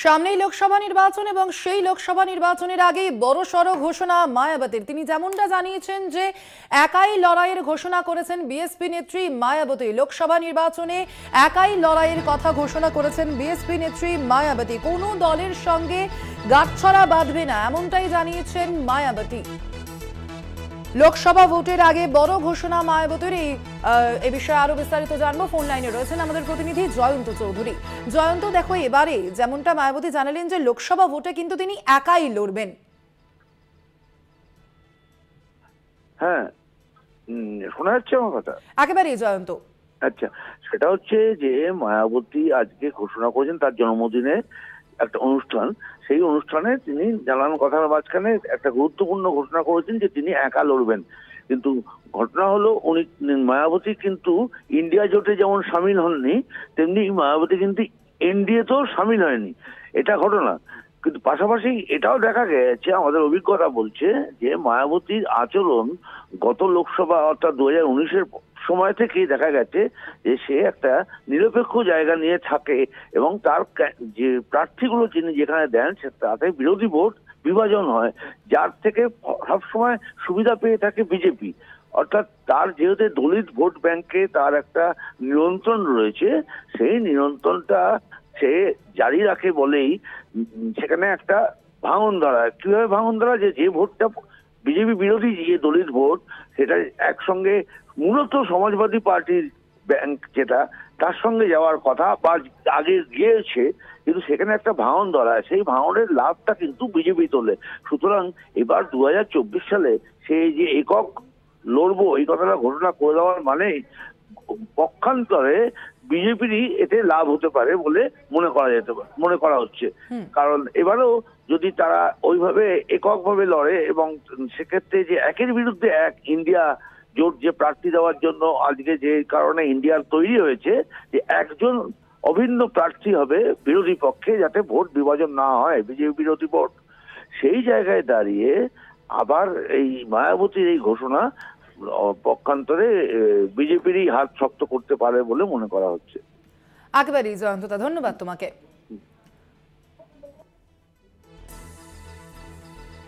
সামনেই লোকসভা নির্বাচন এবং সেই লোকসভা নির্বাচনের আগেই বড়সড় ঘোষণা মায়াবতীর। তিনি যেমনটা জানিয়েছেন যে একাই লড়াইয়ের ঘোষণা করেছেন বিএসপি নেত্রী মায়াবতী। লোকসভা নির্বাচনে একাই লড়াইয়ের কথা ঘোষণা করেছেন বিএসপি নেত্রী মায়াবতী। কোনো দলের সঙ্গে গাঁটছড়া বাঁধবে না, এমনটাই জানিয়েছেন মায়াবতী। লোকসভা ভোটের আগে বড় ঘোষণা মায়াবতীর। এই বিষয়ে আরো বিস্তারিত জানবো। ফোন লাইনে রয়েছেন আমাদের প্রতিনিধি জয়ন্ত চৌধুরী। জয়ন্ত, দেখো এবারে যেমনটা মায়াবতী জানালেন যে লোকসভা ভোটে কিন্তু তিনি একাই লড়বেন। হ্যাঁ, শোনা যাচ্ছে আমার কথা? একেবারেই জয়ন্ত। আচ্ছা, সেটা হচ্ছে যে মায়াবতী আজকে ঘোষণা করেছেন তার জন্মদিনে একটা অনুষ্ঠান। সেই অনুষ্ঠানে তিনি জানান কথার মাঝখানে একটা গুরুত্বপূর্ণ ঘোষণা করেছেন যে তিনি একা লড়বেন। কিন্তু ঘটনা হলো উনি মায়াবতী কিন্তু ইন্ডিয়া জোটে যেমন সামিল হননি, তেমনি মায়াবতী কিন্তু এনডিএতেও সামিল হয়নি। এটা ঘটনা। কিন্তু পাশাপাশি এটাও দেখা গেছে, আমাদের অভিজ্ঞতা বলছে যে মায়াবতীর আচরণ গত লোকসভা অর্থাৎ 2019-এর সময় থেকেই দেখা গেছে যে সে একটা নিরপেক্ষ জায়গা নিয়ে থাকে এবং তার যে প্রার্থীগুলো যিনি যেখানে দেন তাতে বিরোধী ভোট বিভাজন হয়, যার থেকে সবসময় সুবিধা পেয়ে থাকে বিজেপি। অর্থাৎ তার যেহেতু দলিত ভোট ব্যাংকে তার একটা নিয়ন্ত্রণ রয়েছে, সেই নিয়ন্ত্রণটা সে জারি রাখে বলেই সেখানে একটা ভাঙন ধরায়। কিভাবে ভাঙন ধরায়? যে ভোটটা বিজেপি বিরোধী যে দলিত ভোট, সেটা একসঙ্গে মূলত সমাজবাদী পার্টির ব্যাংক যেটা, তার সঙ্গে যাওয়ার কথা বা আগে গিয়েছে, কিন্তু সেখানে একটা ভাঙন ধরায়। সেই ভাঙনের লাভটা কিন্তু বিজেপি তোলে। সুতরাং এবার 2024 সালে সে যে একক লড়বো এই কথাটা ঘোষণা করে দেওয়ার মানে পক্ষান্তরে বিজেপিরই এতে লাভ হতে পারে বলে মনে করা হচ্ছে। কারণ এবারেও যদি তারা ওইভাবে এককভাবে লড়ে এবং সেক্ষেত্রে যে একের বিরুদ্ধে এক ইন্ডিয়া জোট যে প্রার্থী দেওয়ার জন্য আজকে যে কারণে ইন্ডিয়ার তৈরি হয়েছে, যে একজন অভিন্ন প্রার্থী হবে বিরোধী পক্ষে, যাতে ভোট বিভাজন না হয় বিজেপি বিরোধী ভোট, সেই জায়গায় দাঁড়িয়ে আবার এই মায়াবতীর এই ঘোষণা পক্ষান্তরে বিজেপিরই হাত শক্ত করতে পারে বলে মনে করা হচ্ছে। একেবারেই জয়ন্তদা, ধন্যবাদ তোমাকে।